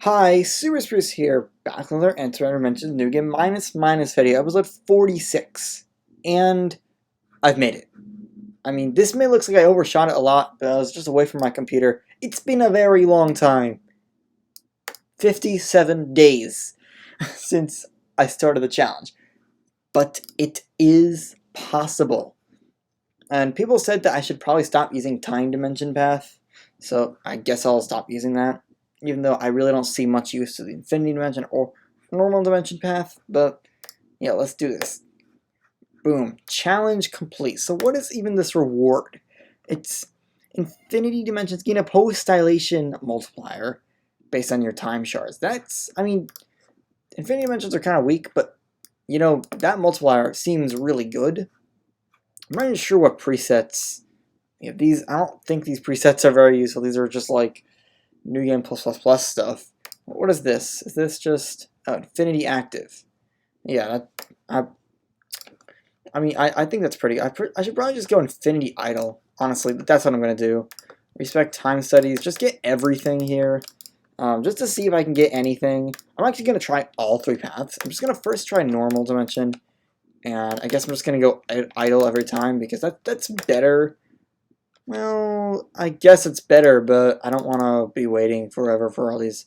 Hi, Super Spruce here, back with another Antimatter Dimensions New Game minus video, episode 46. And I've made it. I mean, this may look like I overshot it a lot, but I was just away from my computer. It's been a very long time. 57 days since I started the challenge. But it is possible. And people said that I should probably stop using Time Dimension Path, so I guess I'll stop using that. Even though I really don't see much use to the Infinity Dimension or Normal Dimension Path, but yeah, let's do this. Boom. Challenge complete. So what is even this reward? It's Infinity Dimensions gain a post-dilation multiplier based on your time shards. I mean, Infinity Dimensions are kind of weak, but, you know, that multiplier seems really good. I'm not even sure what presets, I don't think these presets are very useful. These are just like New Game +++ stuff. What is this? Is this just Infinity Active? Yeah, I mean, I think that's pretty. I should probably just go Infinity Idle. Honestly, that's what I'm gonna do. Respect time studies. Just get everything here, just to see if I can get anything. I'm actually gonna try all three paths. I'm just gonna first try normal dimension, and I guess I'm just gonna go idle every time because that's better. Well, I guess it's better, but I don't want to be waiting forever for all these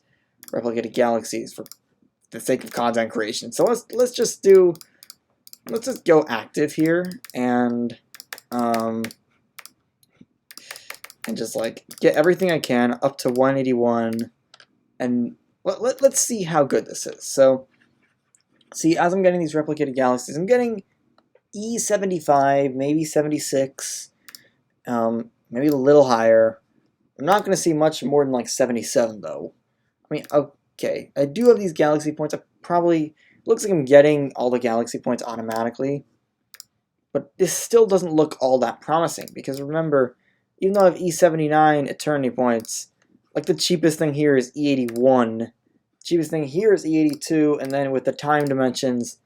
replicated galaxies for the sake of content creation. So let's just go active here and just like get everything I can up to 181, and let's see how good this is. So see, as I'm getting these replicated galaxies, I'm getting E75, maybe 76. Maybe a little higher. I'm not going to see much more than like 77 though. I mean, okay, I do have these galaxy points. Looks like I'm getting all the galaxy points automatically, but this still doesn't look all that promising because remember, even though I have E79 eternity points, like the cheapest thing here is E81. The cheapest thing here is E82, and then with the time dimensions,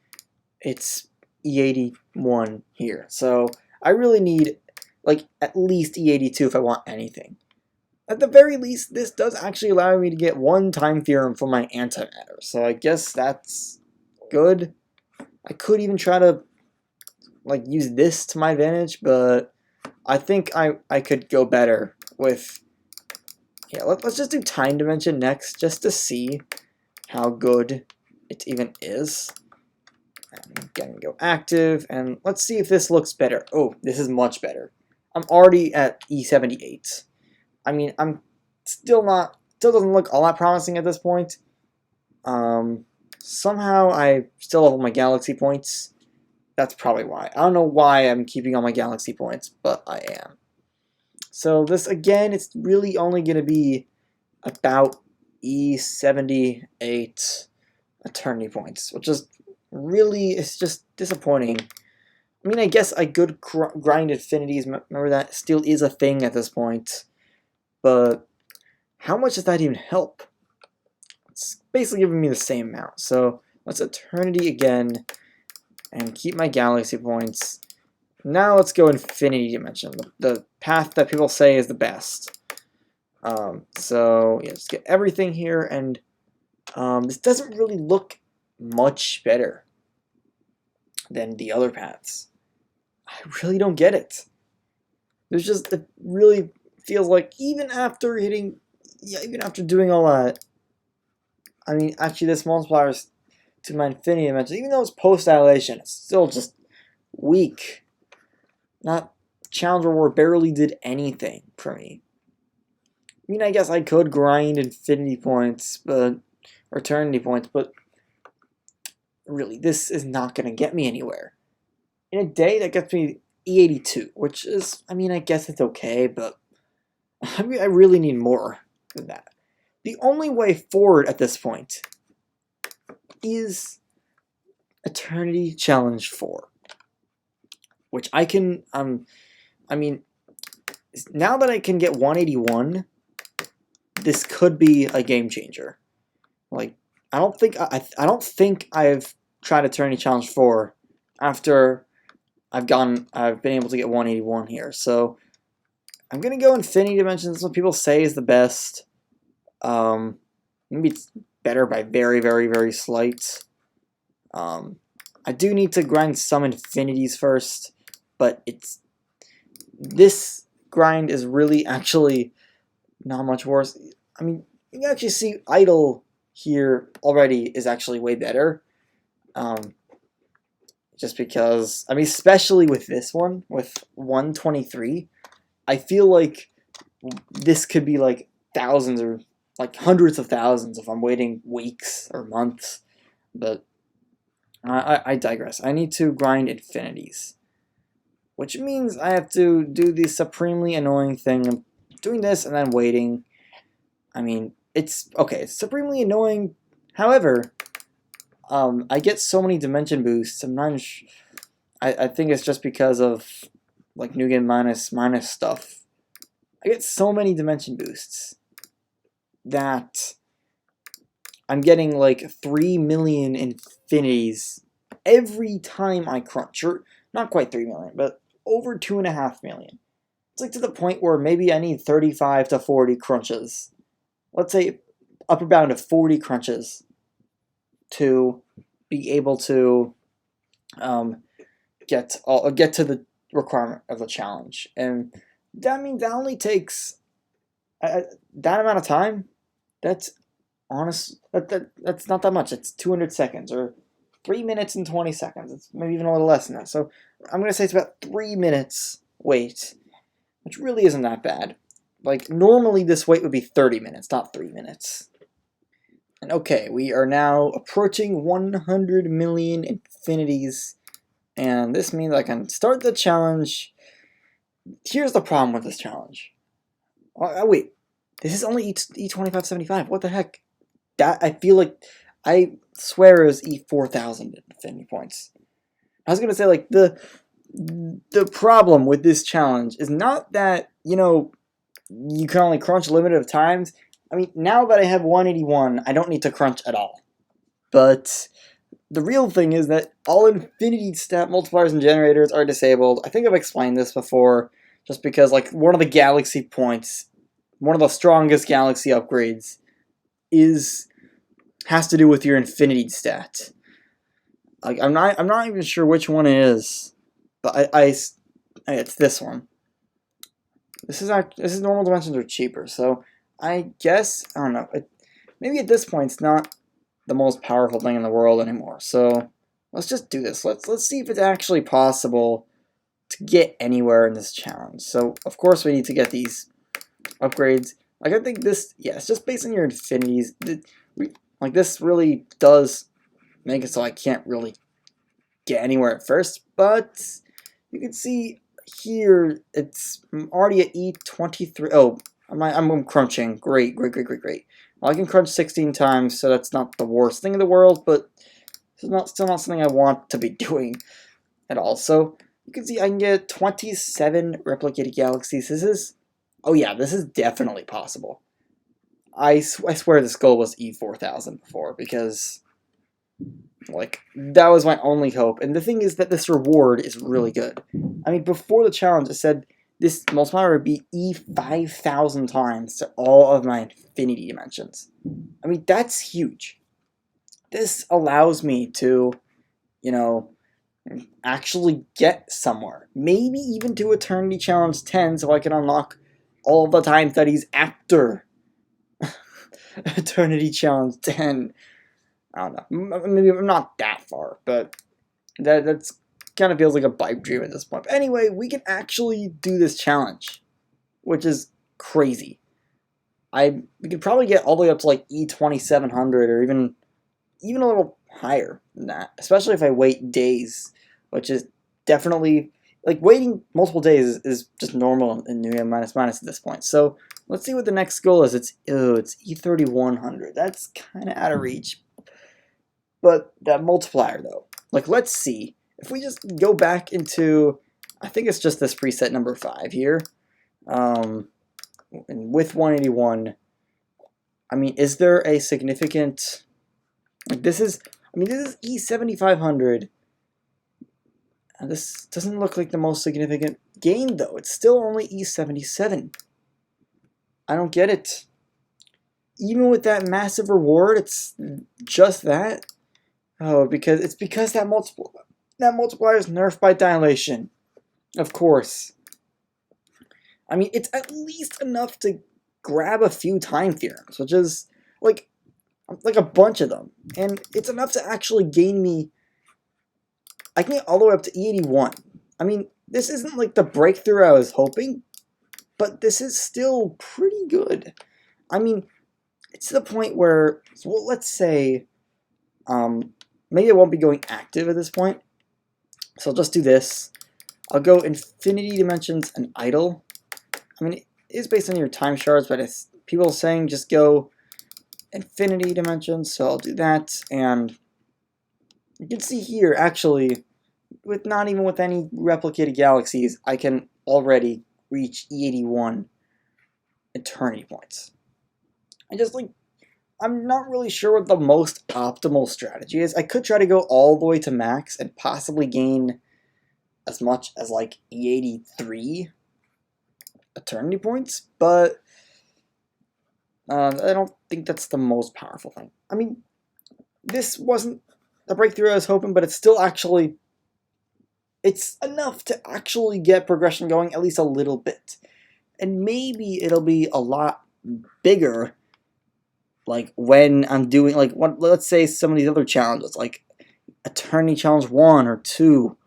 it's E81 here. So I really need like at least E82 if I want anything. At the very least, this does actually allow me to get one time theorem for my antimatter, so I guess that's good. I could even try to like use this to my advantage, but I think I could go better with, yeah, let's just do time dimension next just to see how good it even is. And again, go active, and let's see if this looks better. Oh, this is much better. I'm already at E78. I mean, I'm still doesn't look all that promising at this point. Somehow I still have all my galaxy points. That's probably why. I don't know why I'm keeping all my galaxy points, but I am. So this, again, it's really only going to be about E78 eternity points, which is really, it's just disappointing. I mean, I guess I could grind infinities. Remember, that still is a thing at this point. But how much does that even help? It's basically giving me the same amount. So let's eternity again and keep my galaxy points. Now let's go infinity dimension, the path that people say is the best. So yeah, just get everything here, and this doesn't really look much better than the other paths. I really don't get it. There's just, it really feels like even after doing all that, I mean, actually this multiplier to my infinity dimension, even though it's post-dilation, it's still just weak. Not challenge reward barely did anything for me. I mean, I guess I could grind infinity points, or eternity points, but really, this is not going to get me anywhere. In a day, that gets me E82, which is, I mean, I guess it's okay, but I really need more than that. The only way forward at this point is Eternity Challenge 4, which I can, I mean, now that I can get 181, this could be a game changer. Like, I don't think I've tried Eternity Challenge 4 after I've been able to get 181 here. So I'm gonna go Infinity Dimensions. That's what people say is the best. Maybe it's better by very, very, very slight. I do need to grind some infinities first, but this grind is really actually not much worse. I mean, you can actually see idle here already is actually way better. Just because, I mean, especially with this one, with 123, I feel like this could be like thousands or like hundreds of thousands if I'm waiting weeks or months. But I digress. I need to grind infinities, which means I have to do the supremely annoying thing of doing this and then waiting. I mean, it's okay. It's supremely annoying. However, I get so many dimension boosts. I'm not. I think it's just because of like New Game minus stuff. I get so many dimension boosts that I'm getting like 3 million infinities every time I crunch. Or not quite 3 million, but over 2.5 million. It's like to the point where maybe I need 35 to 40 crunches. Let's say upper bound of 40 crunches to be able to get to the requirement of the challenge. And that means that only takes that amount of time. That's honest. That's not that much. It's 200 seconds or 3 minutes and 20 seconds. It's maybe even a little less than that. So I'm gonna say it's about 3 minutes wait, which really isn't that bad. Like normally this wait would be 30 minutes, not 3 minutes. And okay, we are now approaching 100 million infinities, and this means I can start the challenge. Here's the problem with this challenge. Oh, wait, this is only E2575. What the heck? That I feel like I swear it was E4000 infinity points. I was gonna say like the problem with this challenge is not that you can only crunch a limit of times. I mean, now that I have 181, I don't need to crunch at all. But the real thing is that all infinity stat multipliers and generators are disabled. I think I've explained this before, just because like one of the galaxy points, one of the strongest galaxy upgrades, has to do with your infinity stat. Like I'm not even sure which one it is, but it's this one. This is normal dimensions are cheaper, so I guess I don't know. Maybe at this point it's not the most powerful thing in the world anymore. So let's just do this. Let's see if it's actually possible to get anywhere in this challenge. So of course we need to get these upgrades. Like I think this, yeah, it's just based on your infinities. Like this really does make it so I can't really get anywhere at first, but you can see here it's already at E23. Oh, I'm crunching. Great. Well, I can crunch 16 times, so that's not the worst thing in the world, but it's still not something I want to be doing at all. So you can see I can get 27 replicated galaxies. Oh yeah, this is definitely possible. I swear this goal was E4000 before, because like that was my only hope. And the thing is that this reward is really good. I mean, before the challenge, it said this multiplier would be E5000 times to all of my infinity dimensions. I mean, that's huge. This allows me to, actually get somewhere. Maybe even to Eternity Challenge 10 so I can unlock all the time studies after Eternity Challenge 10. I don't know. Maybe I'm not that far, but that's kind of feels like a pipe dream at this point. But anyway, we can actually do this challenge, which is crazy. We could probably get all the way up to like E2700 or even a little higher than that, especially if I wait days, which is definitely like waiting multiple days is just normal in New Game minus at this point. So let's see what the next goal is. It's E3100. That's kind of out of reach. But that multiplier though, like let's see if we just go back into, I think it's just this preset number 5 here, and with 181. I mean, is there a significant? Like this is E7500. And this doesn't look like the most significant gain though. It's still only E77. I don't get it. even with that massive reward, it's just that. Oh, because that multiplier is nerfed by dilation. Of course. I mean, it's at least enough to grab a few time theorems, which is like a bunch of them, and it's enough to actually gain me. I can get all the way up to E81. I mean, this isn't like the breakthrough I was hoping, but this is still pretty good. I mean, it's to the point where, well, let's say, maybe I won't be going active at this point, so I'll just do this. I'll go Infinity Dimensions and Idle. I mean, it is based on your time shards, but it's people saying just go Infinity Dimensions, so I'll do that, and you can see here, actually, with not even with any replicated galaxies, I can already reach E81 eternity points. I'm not really sure what the most optimal strategy is. I could try to go all the way to max and possibly gain as much as like E83 eternity points, but I don't think that's the most powerful thing. I mean, this wasn't the breakthrough I was hoping, but it's still actually, it's enough to actually get progression going at least a little bit. And maybe it'll be a lot bigger, like when I'm doing, like, let's say some of these other challenges, like Eternity Challenge 1 or 2,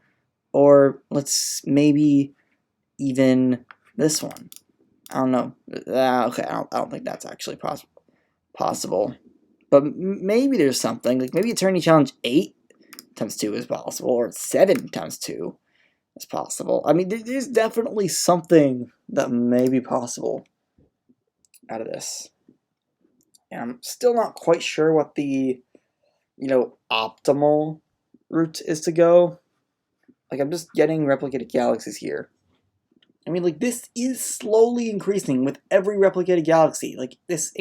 or let's maybe even this one. I don't know. Okay, I don't think that's actually possible. But maybe there's something, like maybe Eternity Challenge 8 times 2 is possible, or 7 times 2 is possible. I mean, there's definitely something that may be possible out of this. And I'm still not quite sure what the, optimal route is to go. Like, I'm just getting replicated galaxies here. I mean, like, this is slowly increasing with every replicated galaxy. Like, this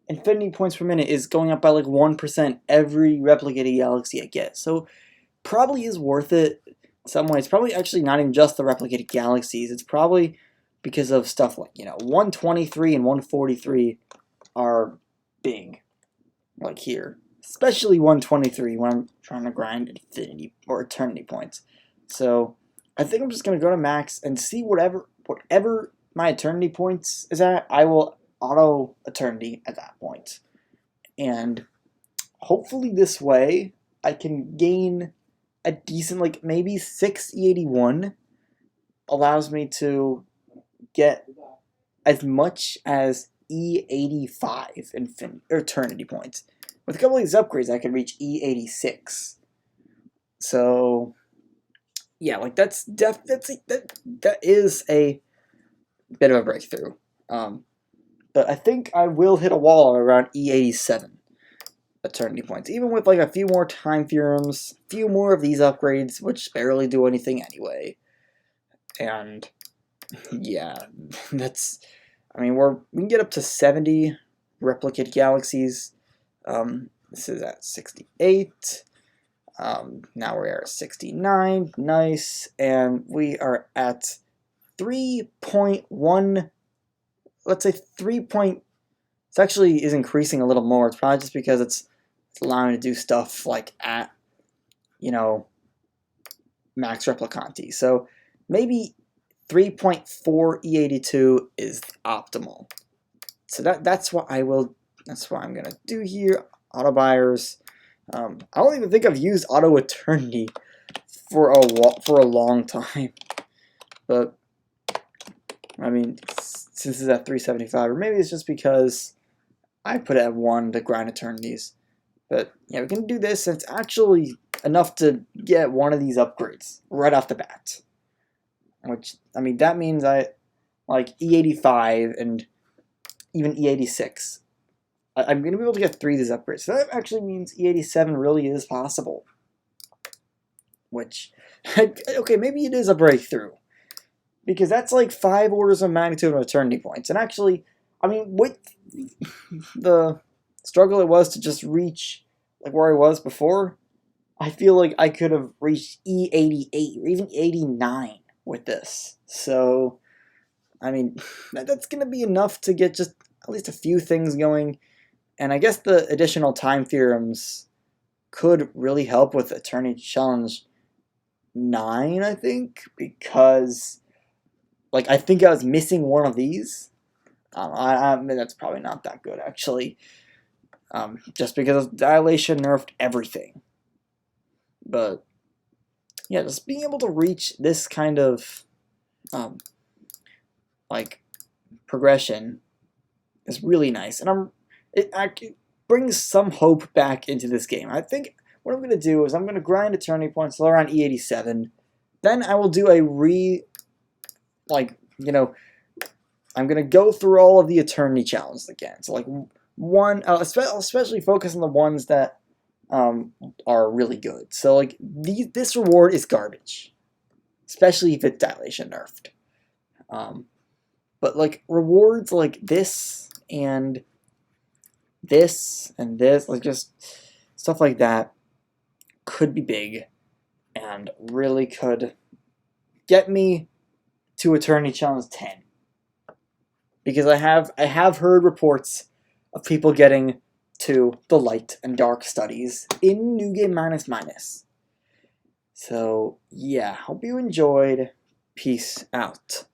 infinity points per minute is going up by like 1% every replicated galaxy I get. So, probably is worth it in some way. It's probably actually not even just the replicated galaxies. It's probably because of stuff like, 123 and 143 are big. Like here. Especially 123 when I'm trying to grind infinity or eternity points. So, I think I'm just going to go to max and see whatever my eternity points is at, I will auto eternity at that point. And hopefully this way I can gain a decent, like maybe 6 E81 allows me to get as much as E85 eternity points. With a couple of these upgrades I can reach E86. So yeah, like that is a bit of a breakthrough. But I think I will hit a wall around E87 eternity points, even with like a few more time theorems, a few more of these upgrades, which barely do anything anyway. And yeah, that's, I mean, we can get up to 70 replicate galaxies. This is at 68. Now we're at 69, nice, and we are at 3.1, let's say 3. It actually is increasing a little more. It's probably just because it's allowing me to do stuff like at, max replicanti. So maybe 3.4 E82 is optimal. So that's what I'm gonna do here. Auto buyers. I don't even think I've used auto eternity for a long time, but I mean, since it's at 375, or maybe it's just because I put it at 1 to grind eternities. But yeah, we can do this, and it's actually enough to get one of these upgrades right off the bat. Which, I mean, that means I like E85 and even E86. I'm going to be able to get 3 of these upgrades. So that actually means E87 really is possible. Which, okay, maybe it is a breakthrough. Because that's like 5 orders of magnitude of eternity points. And actually, I mean, with the struggle it was to just reach like where I was before, I feel like I could have reached E88 or even 89 with this. So, I mean, that's going to be enough to get just at least a few things going, and I guess the additional time theorems could really help with Eternity Challenge 9, I think, because like I think I was missing one of these. I mean, that's probably not that good actually, just because Dilation nerfed everything. But yeah, just being able to reach this kind of like progression is really nice, and it brings some hope back into this game. I think what I'm gonna do is I'm gonna grind Eternity points till around E87. Then I will do a I'm gonna go through all of the Eternity challenges again. So like especially focus on the ones that are really good. So like this reward is garbage, especially if it's Dilation nerfed. But like rewards like this and this, like just stuff like that, could be big and really could get me to Eternity Challenge 10. Because I have heard reports of people getting to the light and dark studies in New Game Minus. So yeah, hope you enjoyed. Peace out.